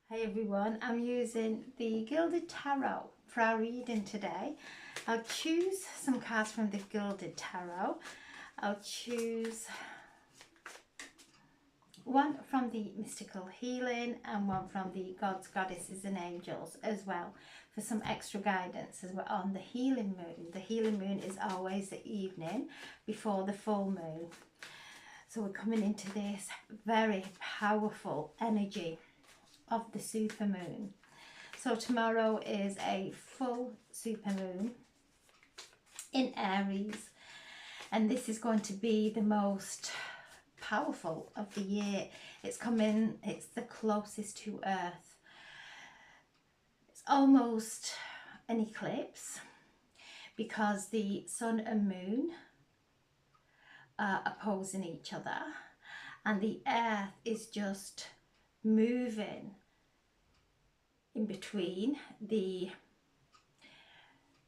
Hi everyone, I'm using the Gilded Tarot for our reading today. I'll choose some cards from the Gilded Tarot. I'll choose one from the Mystical Healing and one from the Gods, Goddesses and Angels as well for some extra guidance as well on the Healing Moon. The Healing Moon is always the evening before the full moon. So we're coming into this very powerful energy of the supermoon. So tomorrow is a full supermoon in Aries, and this is going to be the most powerful of the year. It's the closest to Earth. It's almost an eclipse because the sun and moon are opposing each other, and the Earth is just moving in between the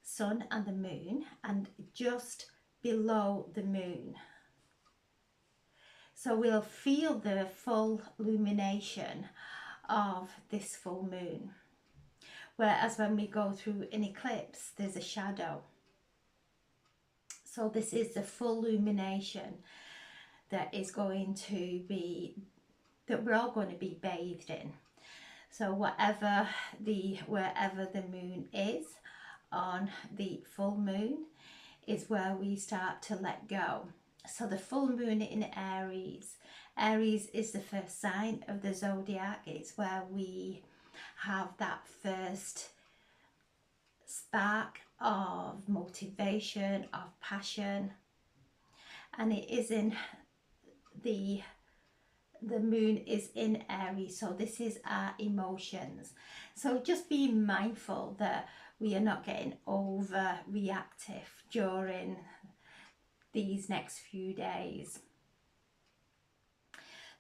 sun and the moon and just below the moon. So we'll feel the full illumination of this full moon. Whereas when we go through an eclipse, there's a shadow. So this is the full illumination that is going to be, that we're all going to be bathed in. So wherever the moon is on the full moon is where we start to let go. So the full moon in Aries. Aries is the first sign of the zodiac. It's where we have that first spark of motivation, of passion. And it is in the moon is in Aries, so this is our emotions. So just be mindful that we are not getting overreactive during these next few days.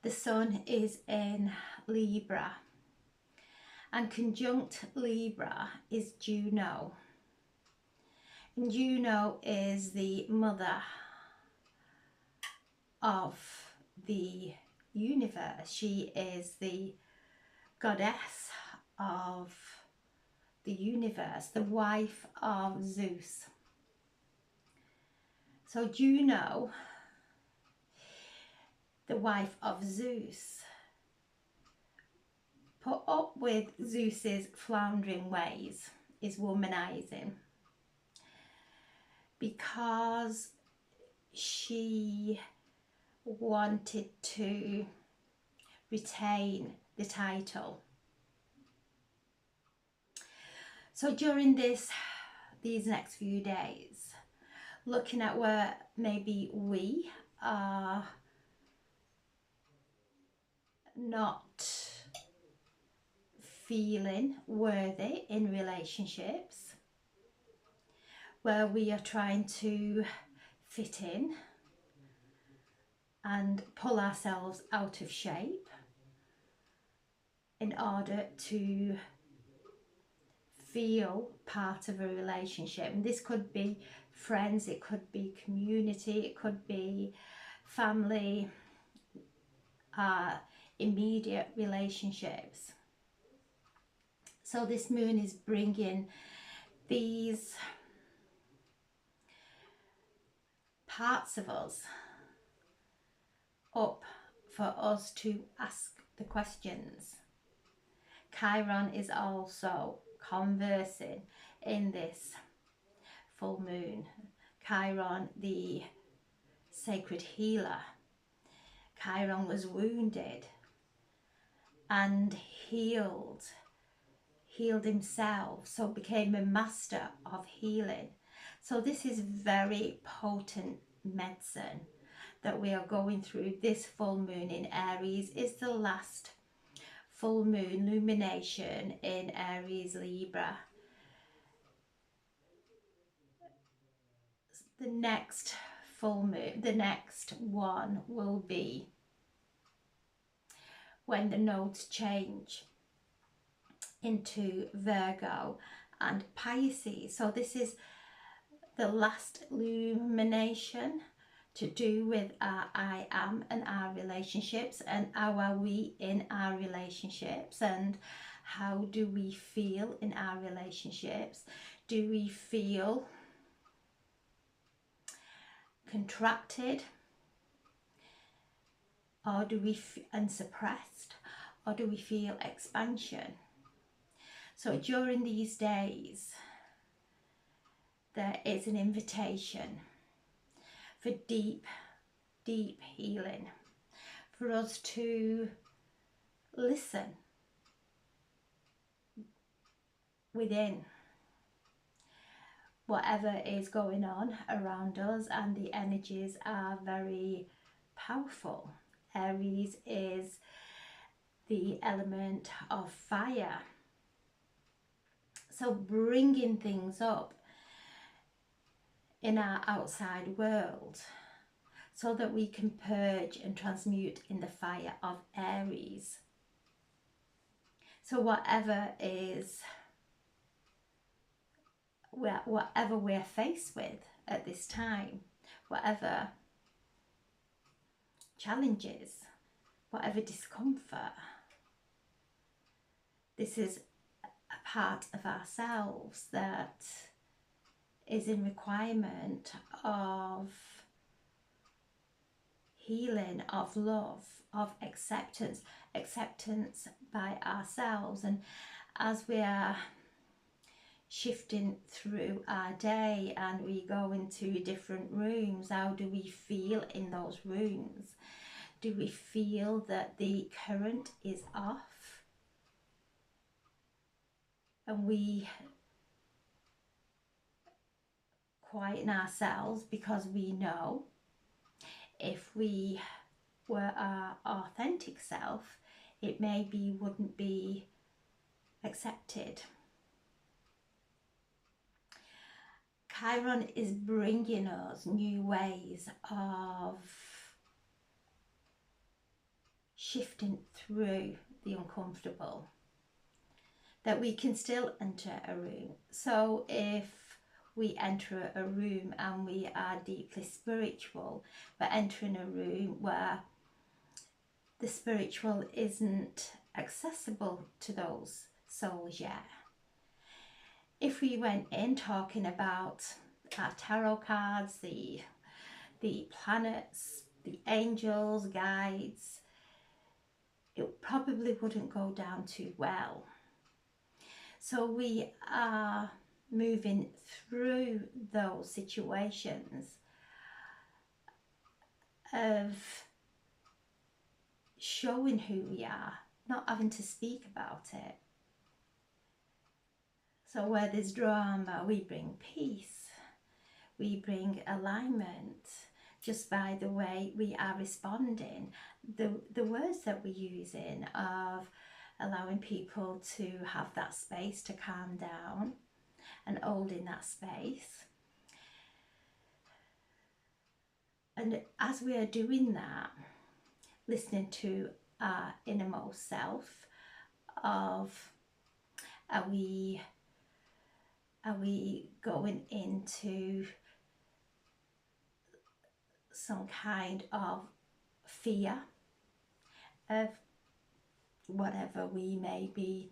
The sun is in Libra, and conjunct Libra is Juno. And Juno is the mother of the universe. She is the goddess of the universe, the wife of Zeus. So Juno, the wife of Zeus, put up with Zeus's floundering ways, is womanizing, because she wanted to retain the title. So during these next few days, looking at where maybe we are not feeling worthy in relationships, where we are trying to fit in and pull ourselves out of shape in order to feel part of a relationship. And this could be friends, it could be community, it could be family, immediate relationships. So this moon is bringing these parts of us up for us to ask the questions. Chiron is also conversing in this full moon. Chiron, the sacred healer. Chiron was wounded and healed himself, so became a master of healing. So this is very potent medicine that we are going through. This full moon in Aries is the last full moon illumination in Aries Libra. The next full moon, the next one will be when the nodes change into Virgo and Pisces. So this is the last illumination to do with our I am and our relationships, and how are we in our relationships, and how do we feel in our relationships. Do we feel contracted, or do we and suppressed, or do we feel expansion? So during these days, there is an invitation for deep, deep healing, for us to listen within whatever is going on around us, and the energies are very powerful. Aries is the element of fire, so bringing things up in our outside world so that we can purge and transmute in the fire of Aries. So whatever we're faced with at this time, whatever challenges, whatever discomfort, this is a part of ourselves that is in requirement of healing, of love, of acceptance by ourselves. And as we are shifting through our day and we go into different rooms, how do we feel in those rooms? Do we feel that the current is off and we quieten ourselves because we know if we were our authentic self, it maybe wouldn't be accepted? Chiron is bringing us new ways of shifting through the uncomfortable, that we can still enter a room. So if we enter a room and we are deeply spiritual, but entering a room where the spiritual isn't accessible to those souls yet. If we went in talking about our tarot cards, the planets, the angels, guides, it probably wouldn't go down too well. So we are moving through those situations of showing who we are, not having to speak about it. So where there's drama, we bring peace, we bring alignment, just by the way we are responding, the words that we're using, of allowing people to have that space to calm down and hold in that space. And as we are doing that, listening to our innermost self, of are we going into some kind of fear of whatever we may be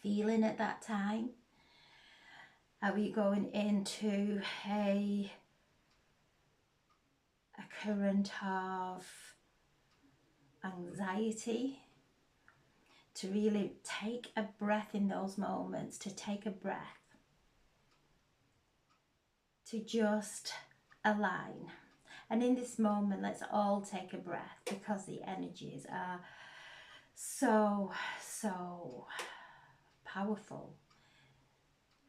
feeling at that time? Are we going into a current of anxiety? To really take a breath in those moments, to take a breath, to just align. And in this moment, let's all take a breath, because the energies are so powerful.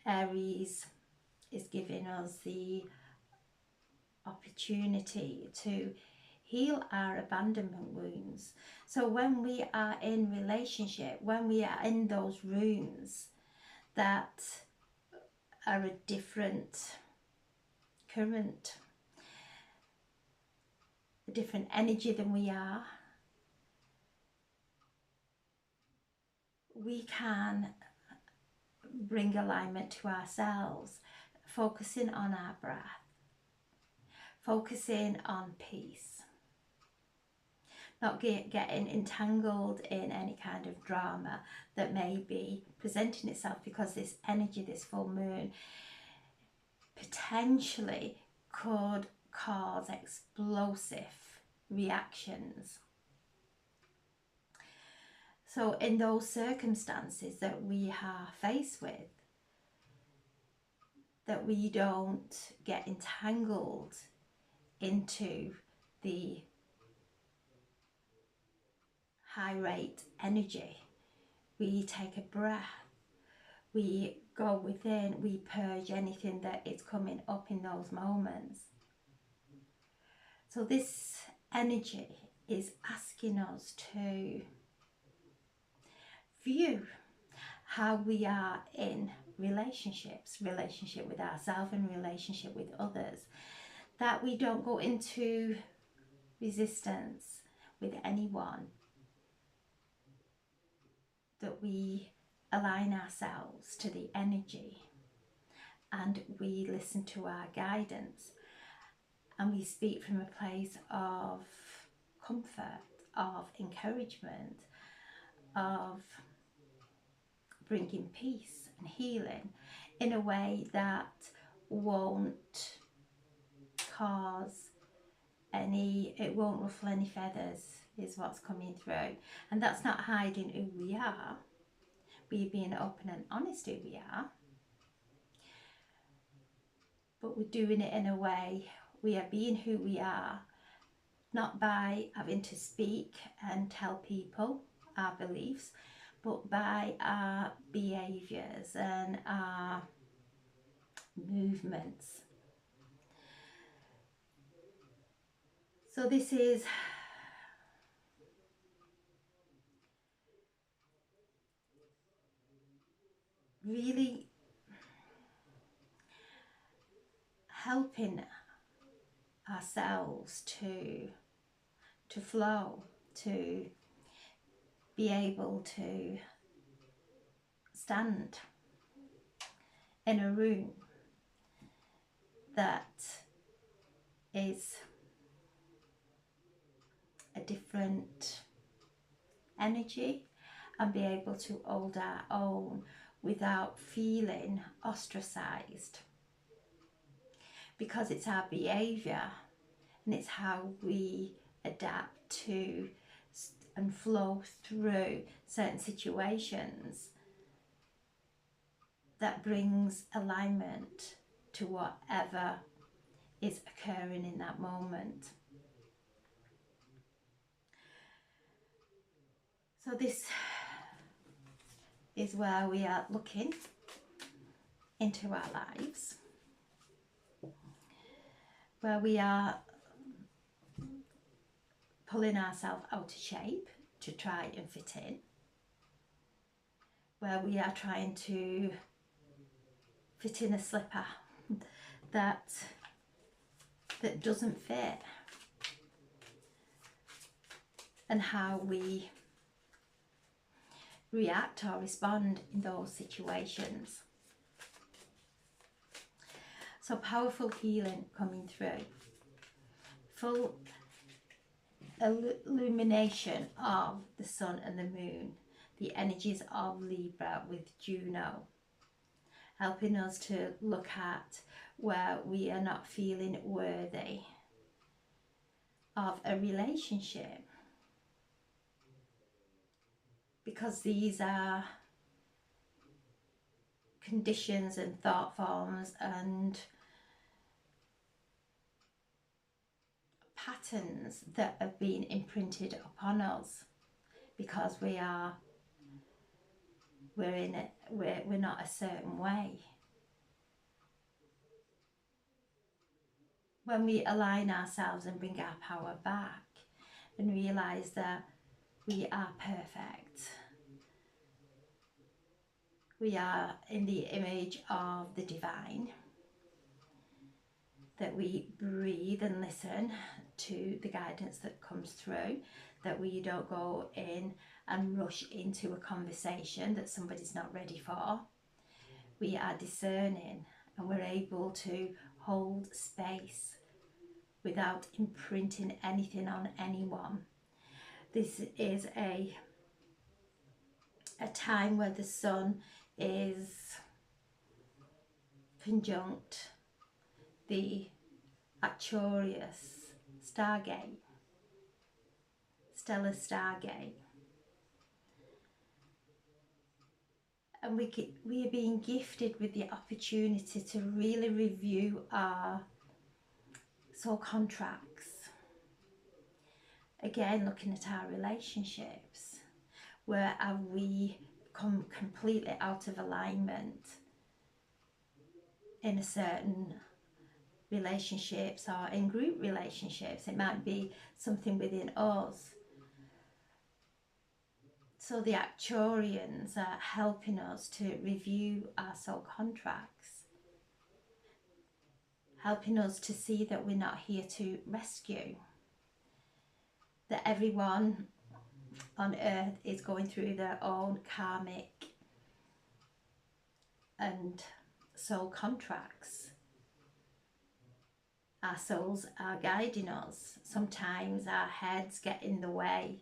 Aries is giving us the opportunity to heal our abandonment wounds. So when we are in relationship, when we are in those rooms that are a different current, a different energy than we are, we can bring alignment to ourselves, focusing on our breath, focusing on peace, not getting entangled in any kind of drama that may be presenting itself, because this energy, this full moon, potentially could cause explosive reactions. So in those circumstances that we are faced with, that we don't get entangled into the high rate energy. We take a breath, we go within, we purge anything that is coming up in those moments. So this energy is asking us to view how we are in relationships, relationship with ourselves and relationship with others, that we don't go into resistance with anyone, that we align ourselves to the energy and we listen to our guidance, and we speak from a place of comfort, of encouragement, of bringing peace and healing in a way that won't cause any, it won't ruffle any feathers, is what's coming through. And that's not hiding who we are. We're being open and honest who we are, but we're doing it in a way, we are being who we are, not by having to speak and tell people our beliefs, but by our behaviours and our movements. So this is really helping ourselves to flow, to be able to stand in a room that is a different energy, and be able to hold our own without feeling ostracized, because it's our behavior and it's how we adapt to and flow through certain situations that brings alignment to whatever is occurring in that moment. So this is where we are looking into our lives, where we are pulling ourselves out of shape to try and fit in, where we are trying to fit in a slipper that doesn't fit, and how we react or respond in those situations. So powerful healing coming through, full illumination of the sun and the moon, the energies of Libra with Juno, helping us to look at where we are not feeling worthy of a relationship, because these are conditions and thought forms and patterns that have been imprinted upon us, because we're not a certain way. When we align ourselves and bring our power back and realize that we are perfect, we are in the image of the divine, that we breathe and listen to the guidance that comes through, that we don't go in and rush into a conversation that somebody's not ready for. We are discerning and we're able to hold space without imprinting anything on anyone. This is a time where the sun is conjunct the Arcturus stargate, stellar stargate, and we are being gifted with the opportunity to really review our soul contracts. Again, looking at our relationships, where have we come completely out of alignment in a certain relationships or in group relationships. It might be something within us. So the Arcturians are helping us to review our soul contracts, helping us to see that we're not here to rescue, that everyone on earth is going through their own karmic and soul contracts. Our souls are guiding us. Sometimes our heads get in the way,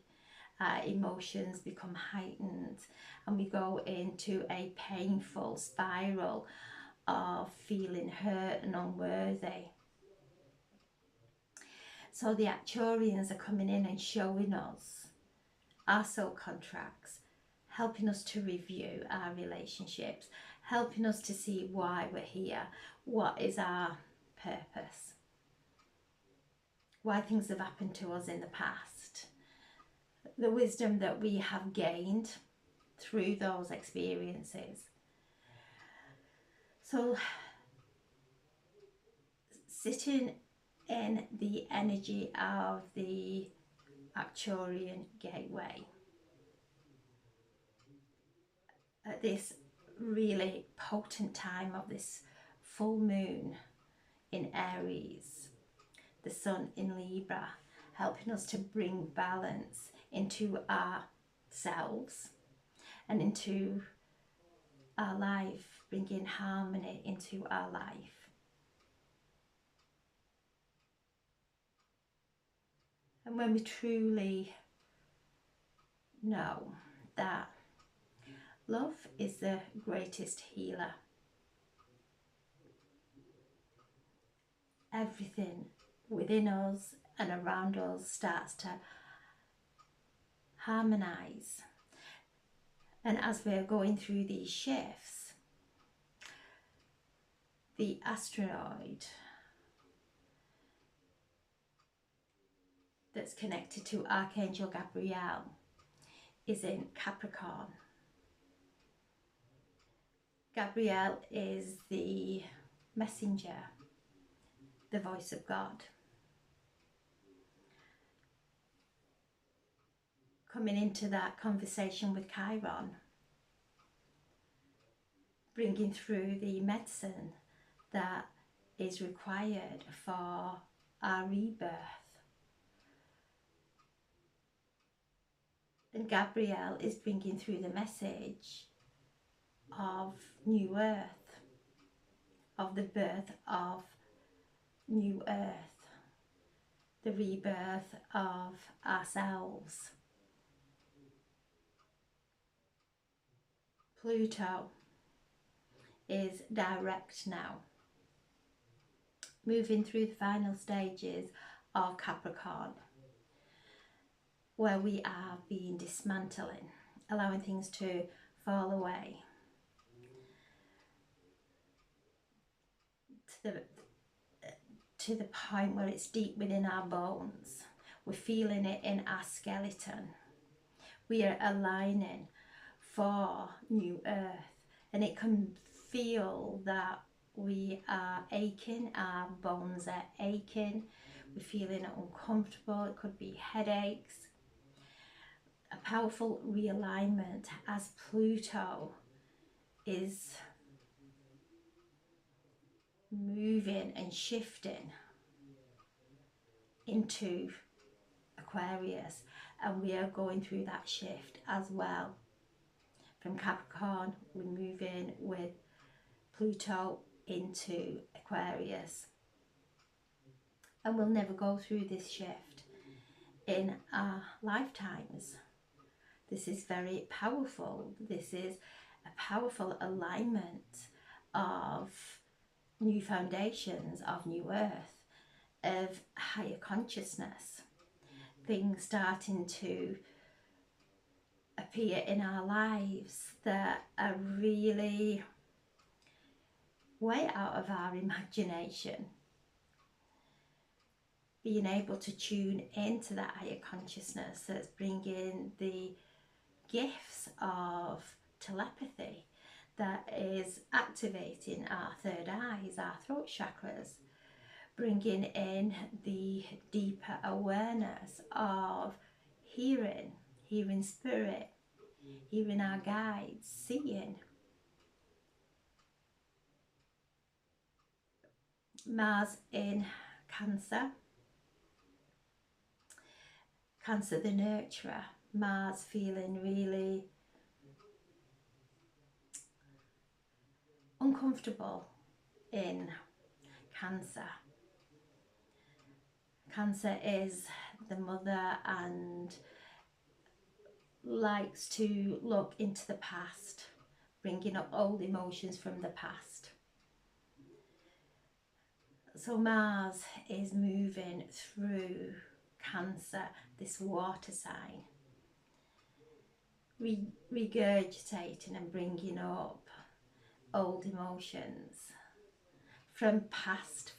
our emotions become heightened, and we go into a painful spiral of feeling hurt and unworthy. So the Arcturians are coming in and showing us our soul contracts, helping us to review our relationships, helping us to see why we're here, what is our purpose, why things have happened to us in the past, the wisdom that we have gained through those experiences. So sitting in the energy of the Arcturian gateway at this really potent time of this full moon in Aries, the sun in Libra, helping us to bring balance into ourselves and into our life, bringing harmony into our life. And when we truly know that love is the greatest healer, everything within us and around us starts to harmonize. And as we're going through these shifts, the asteroid that's connected to Archangel Gabriel is in Capricorn. Gabriel is the messenger, the voice of God, coming into that conversation with Chiron, bringing through the medicine that is required for our rebirth. And Gabriel is bringing through the message of new earth, of the birth of new earth, the rebirth of ourselves. Pluto is direct now, moving through the final stages of Capricorn, where we are being dismantling, allowing things to fall away, to the point where it's deep within our bones. We're feeling it in our skeleton. We are aligning for new earth, and it can feel that we are aching, our bones are aching, we're feeling uncomfortable, it could be headaches. A powerful realignment as Pluto is moving and shifting into Aquarius, and we are going through that shift as well. From Capricorn, we're moving with Pluto into Aquarius. and we'll never go through this shift in our lifetimes. This is very powerful. This is a powerful alignment of new foundations, of new earth, of higher consciousness, things starting to appear in our lives that are really way out of our imagination. Being able to tune into that higher consciousness that's bringing the gifts of telepathy, that is activating our third eyes, our throat chakras, bringing in the deeper awareness of hearing spirit, hearing our guides, seeing. Mars in Cancer, Cancer the nurturer, Mars feeling really uncomfortable in Cancer. Cancer is the mother and likes to look into the past, bringing up old emotions from the past. So Mars is moving through Cancer, this water sign, regurgitating and bringing up old emotions from past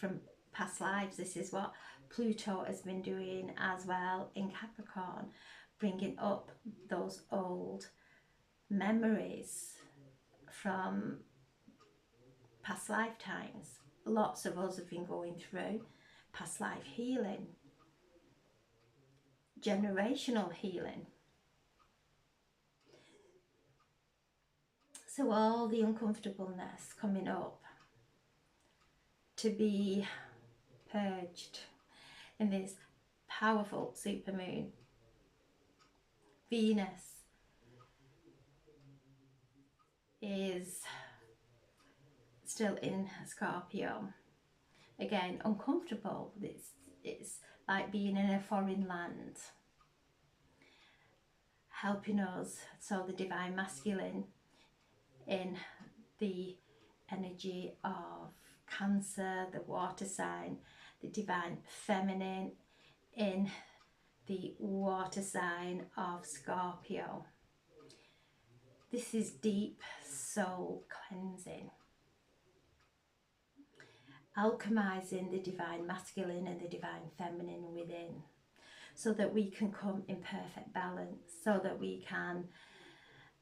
lives. This is what Pluto has been doing as well in Capricorn, bringing up those old memories from past lifetimes. Lots of us have been going through past life healing, generational healing. So all the uncomfortableness coming up to be purged in this powerful supermoon. Venus is still in Scorpio. Again, uncomfortable. It's like being in a foreign land. Helping us, so the divine masculine in the energy of Cancer, the water sign, the divine feminine in the water sign of Scorpio. This is deep soul cleansing, alchemizing the divine masculine and the divine feminine within, so that we can come in perfect balance, so that we can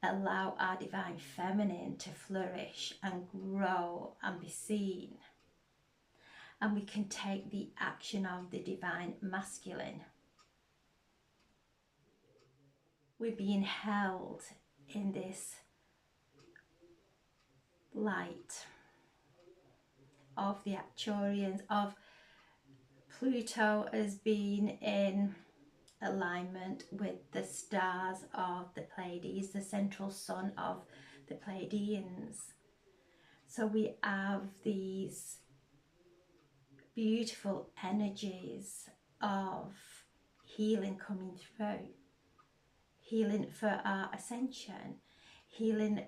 allow our divine feminine to flourish and grow and be seen. And we can take the action of the divine masculine. We're being held in this light of the Arcturians, of Pluto as being in alignment with the stars of the Pleiades, the central sun of the Pleiadians. So we have these beautiful energies of healing coming through, healing for our ascension, healing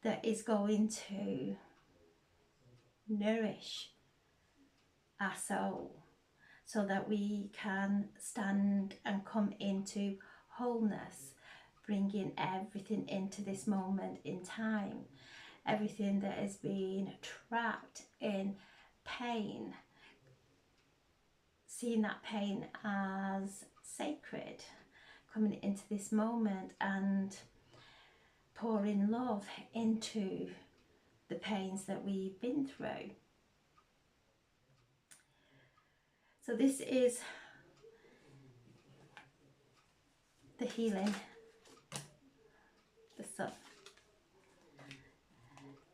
that is going to nourish our soul, so that we can stand and come into wholeness, bringing everything into this moment in time, everything that has been trapped in pain, seeing that pain as sacred, coming into this moment and pouring love into the pains that we've been through. So this is the healing, the sun.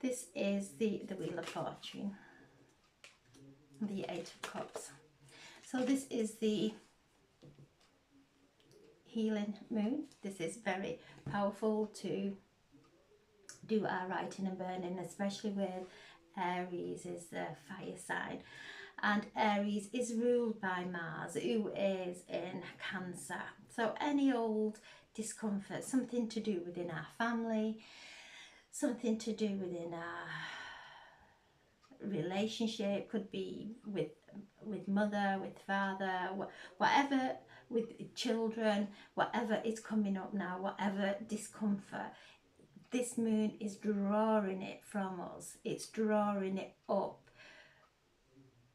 This is the Wheel of Fortune, the Eight of Cups. So this is the healing moon. This is very powerful to do our writing and burning, especially with Aries is the fire sign. and Aries is ruled by Mars, who is in Cancer. So any old discomfort, something to do within our family, something to do within our relationship, could be with mother, with father, whatever, with children, whatever is coming up now, whatever discomfort, this moon is drawing it from us. It's drawing it up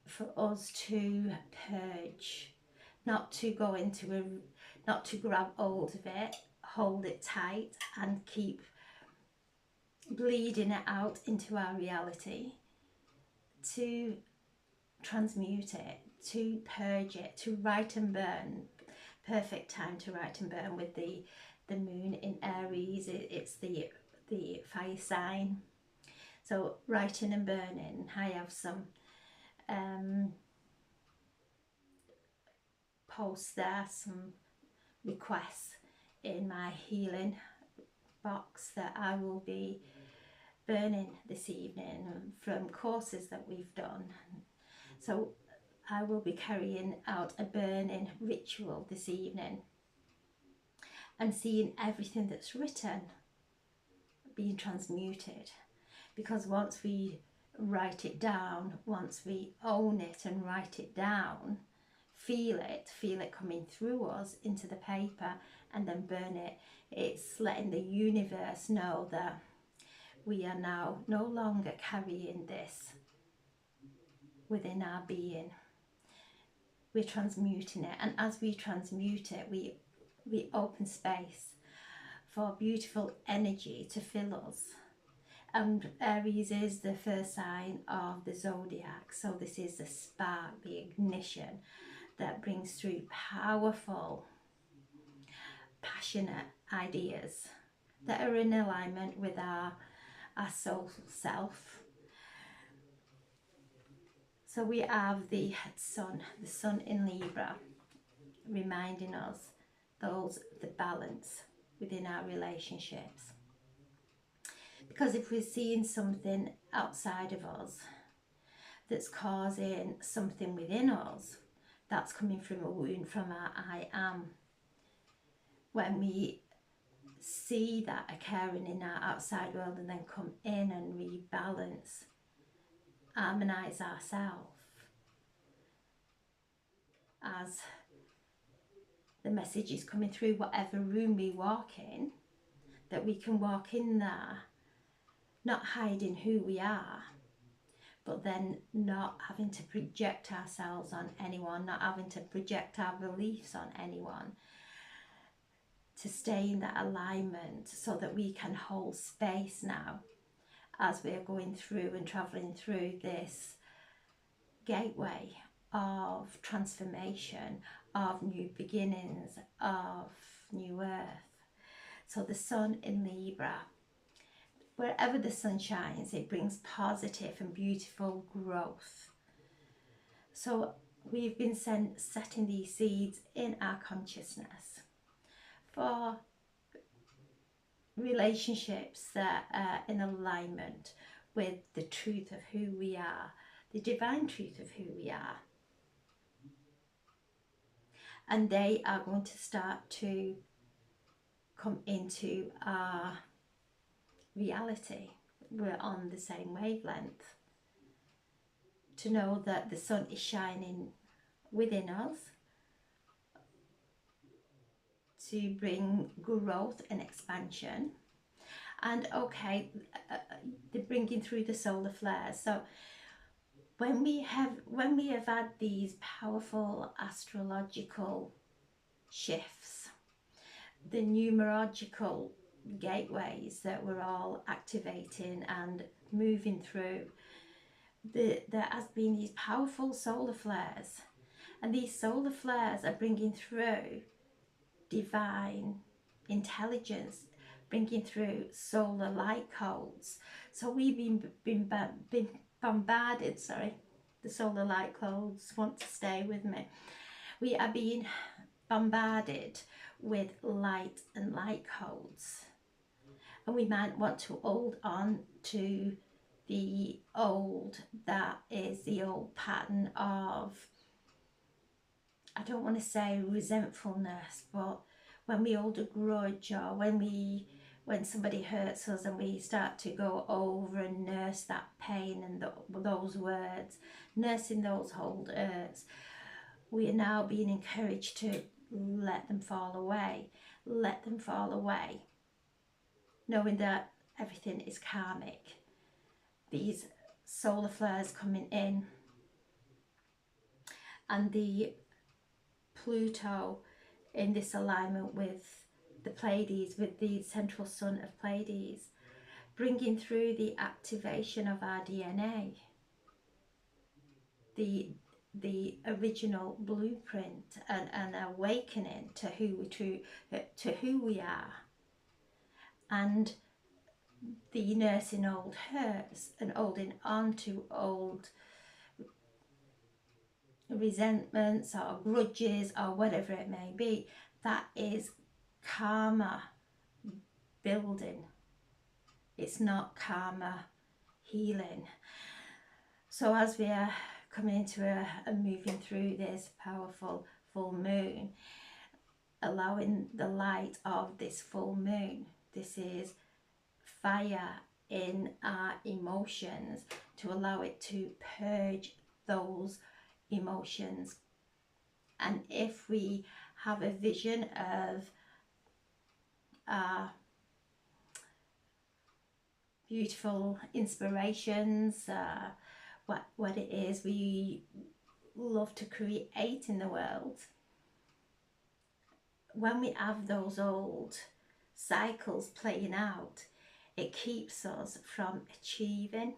for us to purge, not to go into a, not to grab hold of it, hold it tight and keep bleeding it out into our reality, to transmute it, to purge it, to write and burn. Perfect time to write and burn with the moon in Aries. It's the fire sign. So writing and burning. I have some posts there, some requests in my healing box that I will be burning this evening from courses that we've done. So I will be carrying out a burning ritual this evening and seeing everything that's written being transmuted, because once we write it down, once we own it and write it down, feel it coming through us into the paper and then burn it, it's letting the universe know that we are now no longer carrying this within our being. We're transmuting it, and as we transmute it, we open space for beautiful energy to fill us. And Aries is the first sign of the zodiac, so this is the spark, the ignition that brings through powerful, passionate ideas that are in alignment with our soul self. So we have the sun in Libra, reminding us the balance within our relationships. Because if we're seeing something outside of us that's causing something within us, that's coming from a wound from our I am. When we see that occurring in our outside world and then come in and rebalance, harmonise ourselves, as the message is coming through whatever room we walk in, that we can walk in there not hiding who we are, but then not having to project ourselves on anyone, not having to project our beliefs on anyone, to stay in that alignment so that we can hold space now as we're going through and travelling through this gateway of transformation, of new beginnings, of new earth. So the sun in Libra, wherever the sun shines, it brings positive and beautiful growth. So we've been setting these seeds in our consciousness for relationships that are in alignment with the truth of who we are, the divine truth of who we are. And they are going to start to come into our reality. We're on the same wavelength. To know that the sun is shining within us to bring growth and expansion. And okay, the bringing through the solar flares. So when we have had these powerful astrological shifts, the numerological gateways that we're all activating and moving through, there has been these powerful solar flares, and these solar flares are bringing through divine intelligence, bringing through solar light codes. So we've been bombarded, the solar light codes want to stay with me. We are being bombarded with light and light codes, and we might want to hold on to the old, that is the old pattern of, I don't want to say resentfulness, but when we hold a grudge, or when somebody hurts us and we start to go over and nurse that pain and those words, nursing those old hurts, we are now being encouraged to let them fall away. Let them fall away, knowing that everything is karmic. These solar flares coming in, and the Pluto in this alignment with the Pleiades, with the central sun of Pleiades, bringing through the activation of our DNA, the original blueprint, and an awakening to who we are, and the nursing old hurts and holding on to old resentments or grudges or whatever it may be. That is karma building. It's not karma healing. So as we are coming into and moving through this powerful full moon, allowing the light of this full moon, this is fire in our emotions, to allow it to purge those emotions. And if we have a vision of beautiful inspirations, what it is we love to create in the world, when we have those old cycles playing out, it keeps us from achieving,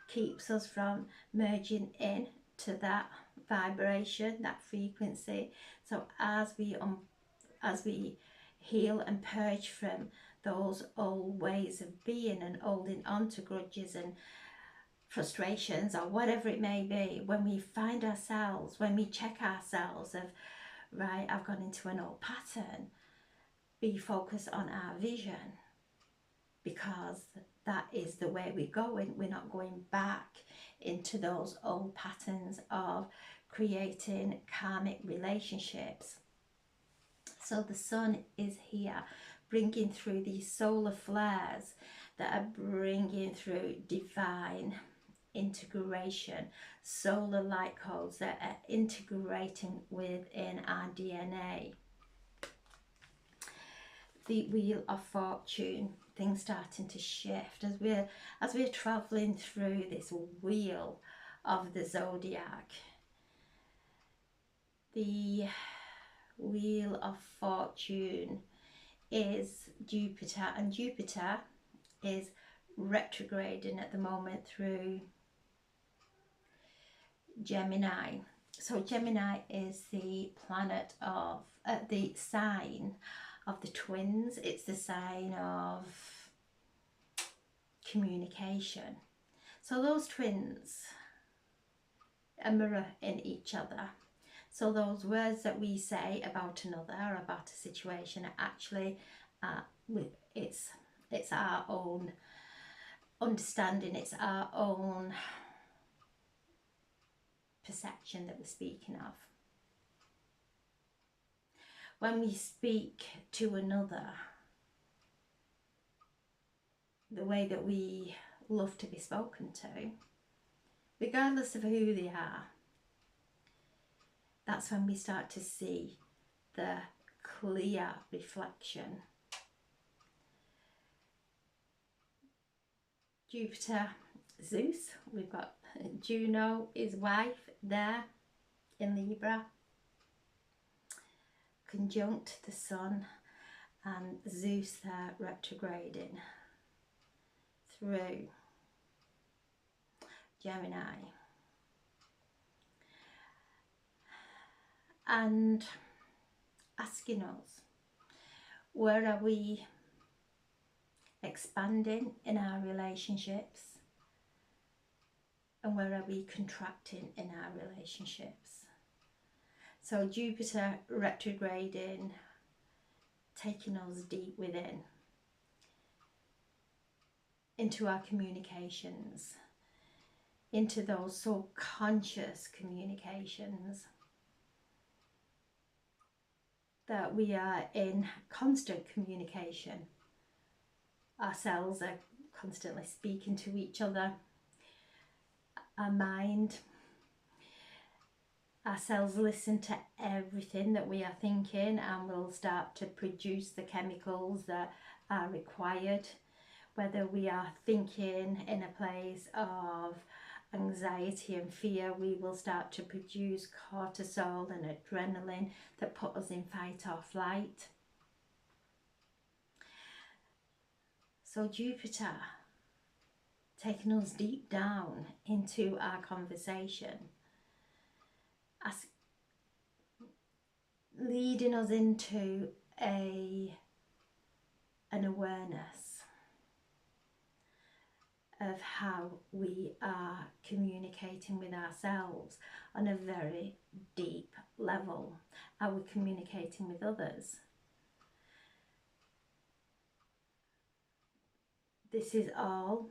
keeps us from merging in to that vibration, that frequency. So as we heal and purge from those old ways of being and holding on to grudges and frustrations or whatever it may be, when we find ourselves, when we check ourselves of, right, I've gone into an old pattern, be focused on our vision, because that is the way we're going. We're not going back into those old patterns of creating karmic relationships. So the sun is here, bringing through these solar flares that are bringing through divine integration, solar light codes that are integrating within our DNA. The wheel of fortune, things starting to shift as we're traveling through this wheel of the zodiac. The wheel of fortune is Jupiter, and Jupiter is retrograding at the moment through Gemini. So Gemini is the planet of the sign of the twins. It's the sign of communication. So those twins are mirror in each other. So those words that we say about another, about a situation, are actually it's our own understanding, it's our own perception that we're speaking of. When we speak to another, the way that we love to be spoken to, regardless of who they are, that's when we start to see the clear reflection. Jupiter, Zeus, we've got Juno, his wife, there in Libra, conjunct the sun, and Zeus there retrograding through Gemini. And asking us, where are we expanding in our relationships, and where are we contracting in our relationships? So Jupiter retrograding, taking us deep within, into our communications, into those subconscious communications, that we are in constant communication. Our cells are constantly speaking to each other. Our mind, our cells listen to everything that we are thinking and will start to produce the chemicals that are required. Whether we are thinking in a place of anxiety and fear, we will start to produce cortisol and adrenaline that put us in fight or flight. So Jupiter, taking us deep down into our conversation, leading us into an awareness of how we are communicating with ourselves on a very deep level, how we're communicating with others. This is all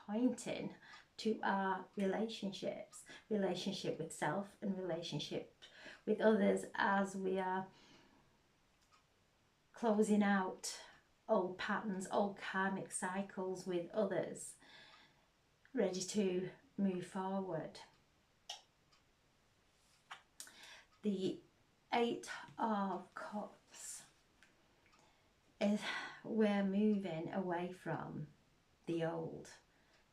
pointing to our relationships, relationship with self and relationship with others, as we are closing out old patterns, old karmic cycles with others, ready to move forward. The Eight of Cups is we're moving away from the old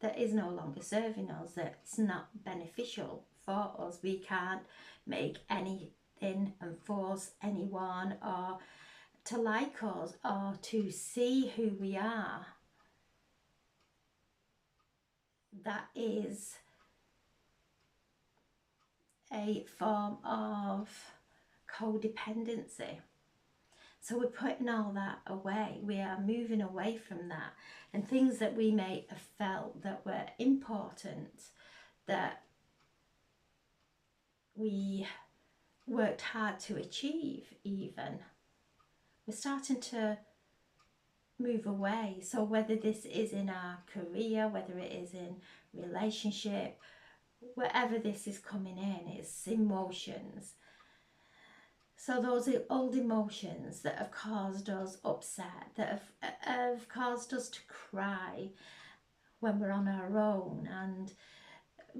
that is no longer serving us, that's not beneficial for us. We can't make anything and force anyone or to like us or to see who we are. That is a form of codependency. So we're putting all that away. We are moving away from that. And things that we may have felt that were important, that we worked hard to achieve even, we're starting to move away. So whether this is in our career, whether it is in relationship, wherever this is coming in, it's emotions. So those old emotions that have caused us upset, that have caused us to cry when we're on our own and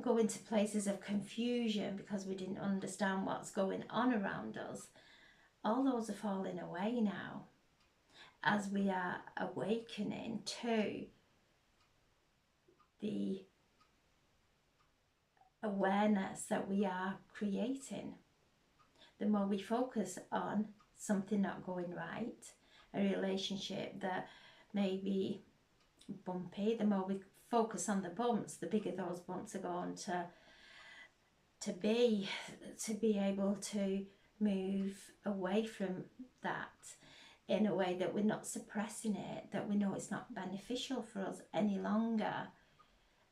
go into places of confusion because we didn't understand what's going on around us, all those are falling away now as we are awakening to the awareness that we are creating. The more we focus on something not going right, a relationship that may be bumpy, the more we focus on the bumps, the bigger those bumps are going to be able to move away from that in a way that we're not suppressing it, that we know it's not beneficial for us any longer,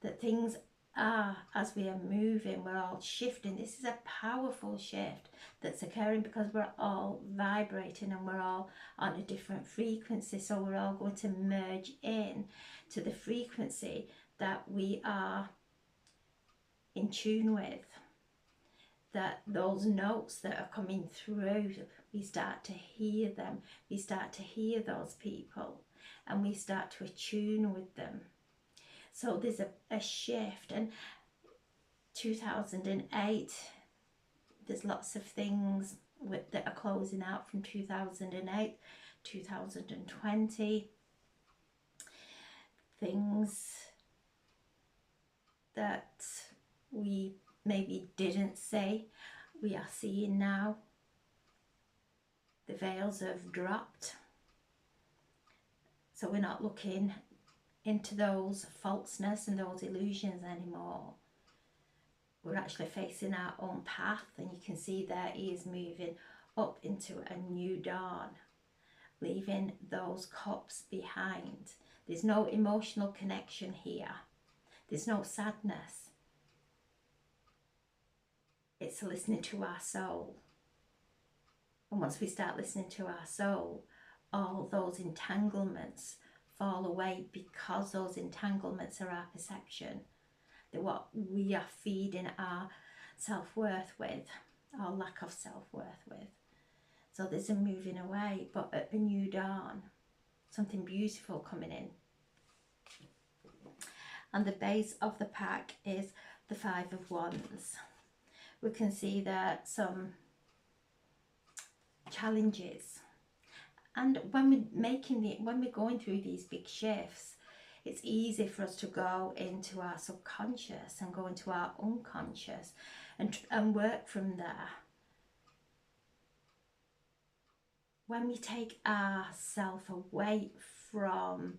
that things are, as we are moving, we're all shifting. This is a powerful shift that's occurring because we're all vibrating and we're all on a different frequency. So we're all going to merge in to the frequency that we are in tune with. That those notes that are coming through, we start to hear them. We start to hear those people and we start to attune with them. So there's a shift. And 2008, there's lots of things that are closing out from 2008, 2020. Things that we maybe didn't say, we are seeing now. The veils have dropped. So we're not looking into those falseness and those illusions anymore. We're actually facing our own path, and you can see there he is moving up into a new dawn, leaving those cups behind. There's no emotional connection here. There's no sadness. It's listening to our soul. And once we start listening to our soul, all those entanglements fall away because those entanglements are our perception. They're what we are feeding our self-worth with, our lack of self-worth with. So there's a moving away, but a new dawn, something beautiful coming in. And the base of the pack is the Five of Wands. We can see that some challenges, and when we're going through these big shifts, it's easy for us to go into our subconscious and go into our unconscious and work from there. When we take ourselves away from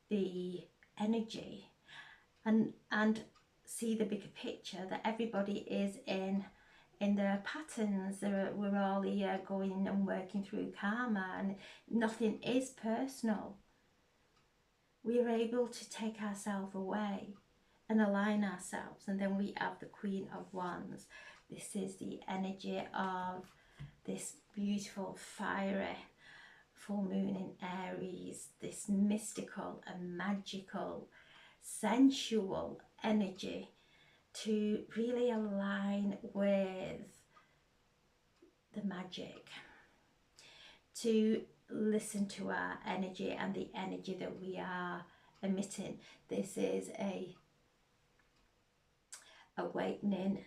the energy and see the bigger picture, that everybody is in their patterns, we're all here going and working through karma, and nothing is personal. We are able to take ourselves away and align ourselves, and then we have the Queen of Wands. This is the energy of this beautiful fiery full moon in Aries, this mystical and magical sensual energy to really align with the magic, to listen to our energy and the energy that we are emitting. This is a awakening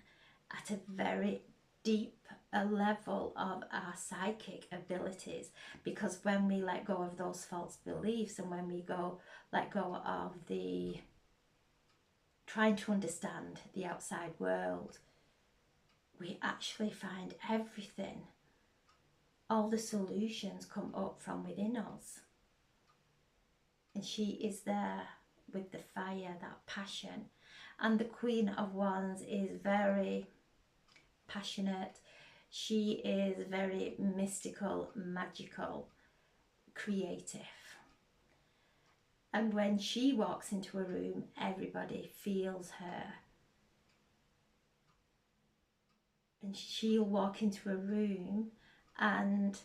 at a very deep level of our psychic abilities, because when we let go of those false beliefs and when we let go of the trying to understand the outside world, we actually find everything. All the solutions come up from within us. And she is there with the fire, that passion. And the Queen of Wands is very passionate. She is very mystical, magical, creative. And when she walks into a room, everybody feels her. And she'll walk into a room and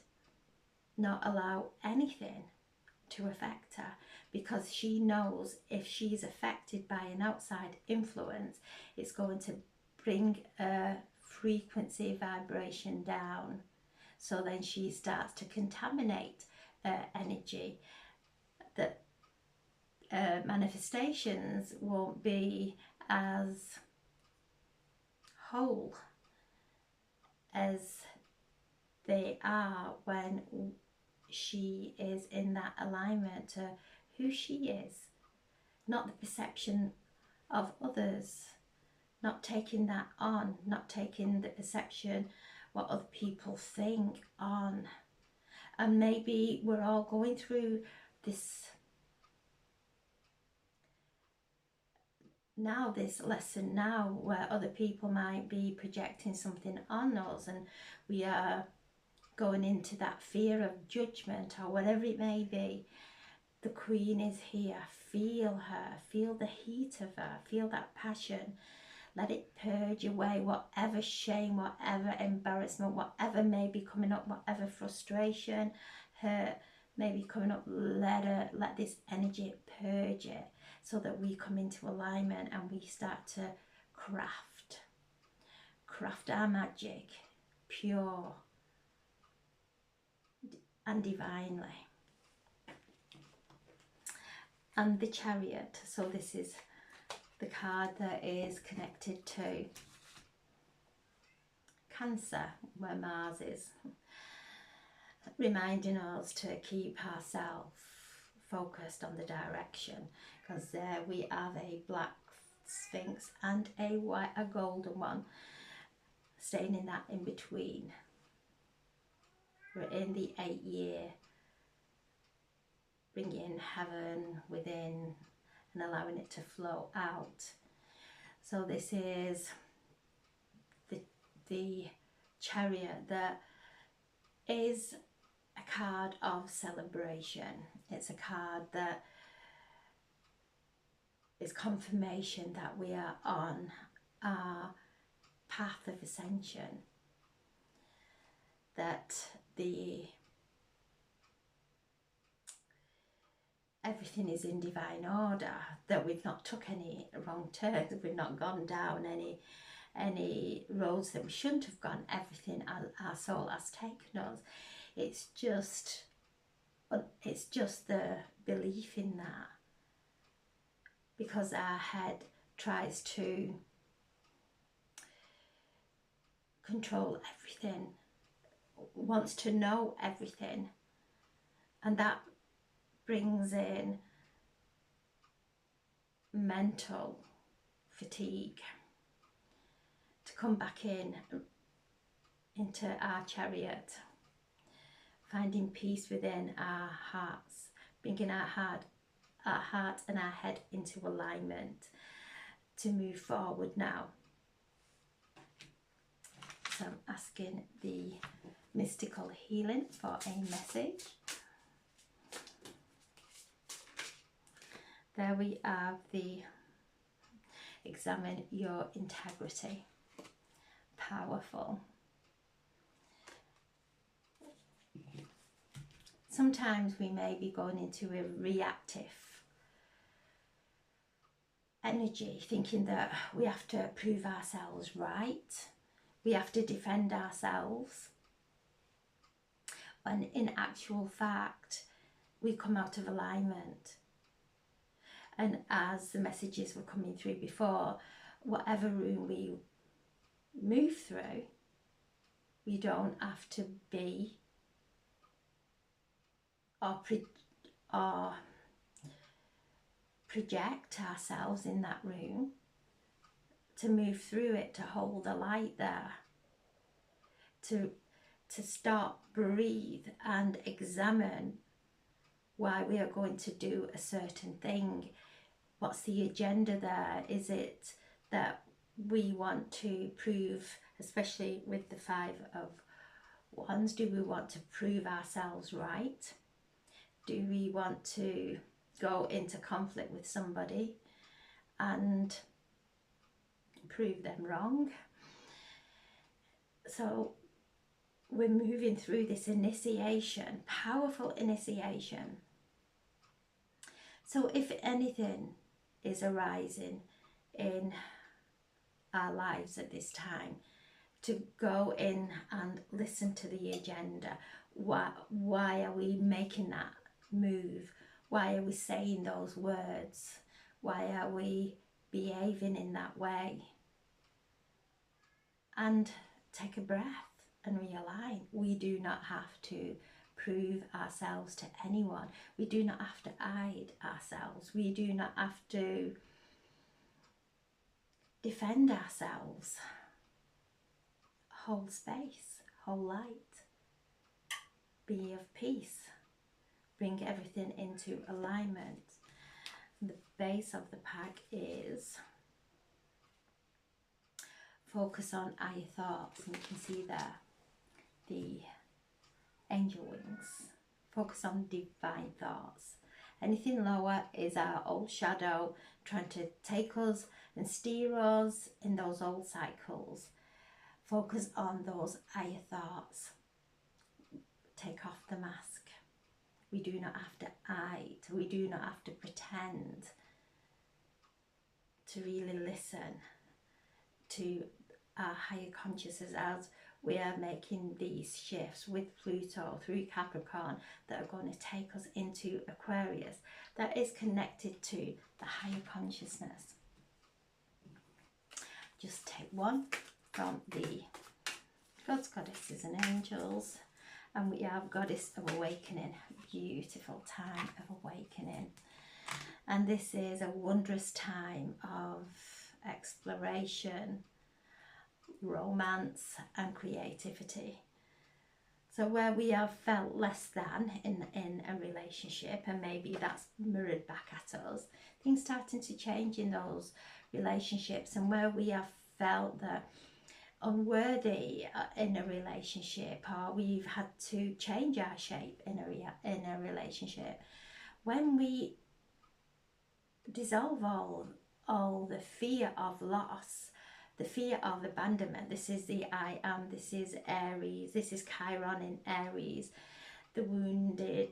not allow anything to affect her, because she knows if she's affected by an outside influence, it's going to bring a frequency vibration down. So then she starts to contaminate energy, that manifestations won't be as whole as they are when she is in that alignment to who she is, not the perception of others, not taking that on, not taking the perception what other people think on. And maybe we're all going through this lesson now, where other people might be projecting something on us, and we are going into that fear of judgment or whatever it may be. The Queen is here. Feel her, feel the heat of her, feel that passion. Let it purge away whatever shame, whatever embarrassment, whatever may be coming up, whatever frustration, hurt may be coming up. Let this energy purge it, so that we come into alignment and we start to craft our magic pure and divinely. And the Chariot, so this is the card that is connected to Cancer, where Mars is, reminding us to keep ourselves focused on the direction, because there we have a black sphinx and a golden one, staying in that in between. We're in the 8th year, bringing heaven within and allowing it to flow out. So this is the Chariot, that is a card of celebration. It's a card that is confirmation that we are on our path of ascension, that the everything is in divine order, that we've not took any wrong turns, we've not gone down any roads that we shouldn't have gone. Everything our soul has taken us. It's just the belief in that, because our head tries to control everything, wants to know everything, and that brings in mental fatigue to come back into our chariot, finding peace within our hearts, bringing our heart and our head into alignment to move forward now. So I'm asking the mystical healing for a message. There we have the examine your integrity. Powerful. Sometimes we may be going into a reactive energy, thinking that we have to prove ourselves right, we have to defend ourselves, when in actual fact we come out of alignment. And as the messages were coming through before, whatever room we move through, we don't have to be or project ourselves in that room to move through it, to hold a light there, to stop, breathe and examine why we are going to do a certain thing. What's the agenda there? Is it that we want to prove, especially with the 5 of Wands, do we want to prove ourselves right? Do we want to go into conflict with somebody and prove them wrong? So we're moving through this initiation, powerful initiation. So if anything is arising in our lives at this time, to go in and listen to the agenda. Why are we making that move? Why are we saying those words? Why are we behaving in that way? And take a breath and realign. We do not have to prove ourselves to anyone. We do not have to hide ourselves. We do not have to defend ourselves. Hold space, hold light, be of peace, bring everything into alignment. The base of the pack is focus on higher thoughts, and you can see there the angel wings. Focus on divine thoughts. Anything lower is our old shadow trying to take us and steer us in those old cycles. Focus on those higher thoughts. Take off the mask. We do not have to hide. We do not have to pretend. To really listen to our higher consciousness as we are making these shifts with Pluto through Capricorn that are going to take us into Aquarius, that is connected to the higher consciousness. Just take one from the Gods, Goddesses and Angels, and we have Goddess of Awakening. Beautiful time of awakening, and this is a wondrous time of exploration, romance and creativity. So where we have felt less than in a relationship, and maybe that's mirrored back at us, things starting to change in those relationships, and where we have felt that unworthy in a relationship, or we've had to change our shape in a relationship, when we dissolve all the fear of loss, the fear of abandonment. This is the I am, this is Aries, this is Chiron in Aries, the wounded,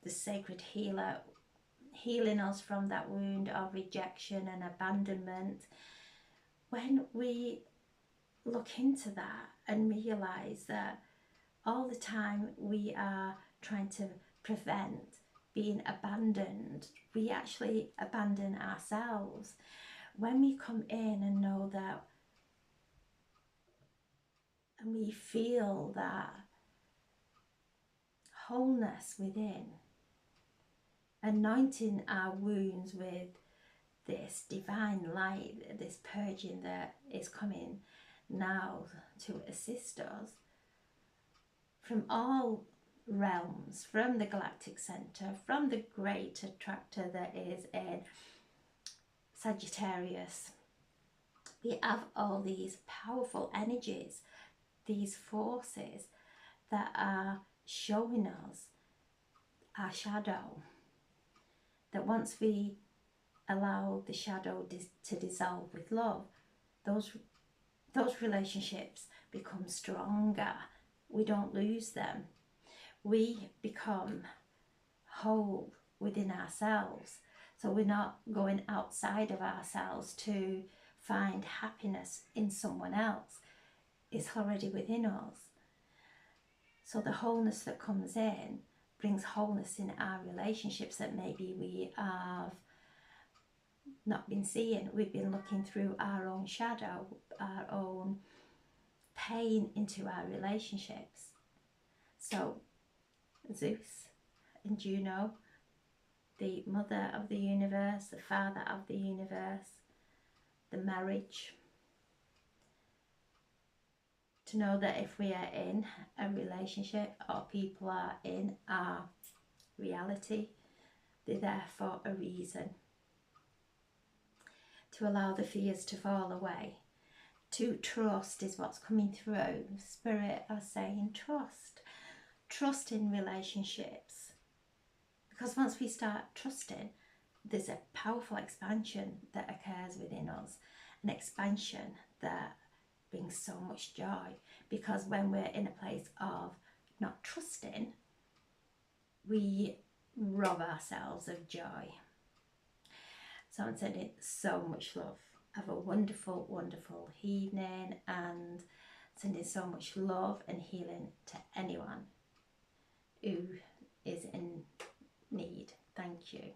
the sacred healer healing us from that wound of rejection and abandonment. When we look into that and realize that all the time we are trying to prevent being abandoned, we actually abandon ourselves. When we come in and know that, and we feel that wholeness within, anointing our wounds with this divine light, this purging that is coming now to assist us from all realms, from the galactic center, from the great attractor that is in Sagittarius. We have all these powerful energies, these forces that are showing us our shadow, that once we allow the shadow to dissolve with love, those relationships become stronger. We don't lose them. We become whole within ourselves. So we're not going outside of ourselves to find happiness in someone else. It's already within us. So the wholeness that comes in brings wholeness in our relationships that maybe we have not been seeing. We've been looking through our own shadow, our own pain into our relationships. So Zeus and Juno, the mother of the universe, the father of the universe, the marriage. To know that if we are in a relationship or people are in our reality, they're there for a reason. To allow the fears to fall away. To trust is what's coming through. Spirit are saying trust. Trust in relationships. Because once we start trusting, there's a powerful expansion that occurs within us. An expansion that brings so much joy. Because when we're in a place of not trusting, we rob ourselves of joy. So I'm sending so much love. Have a wonderful, wonderful evening, and sending so much love and healing to anyone who is in need. Thank you.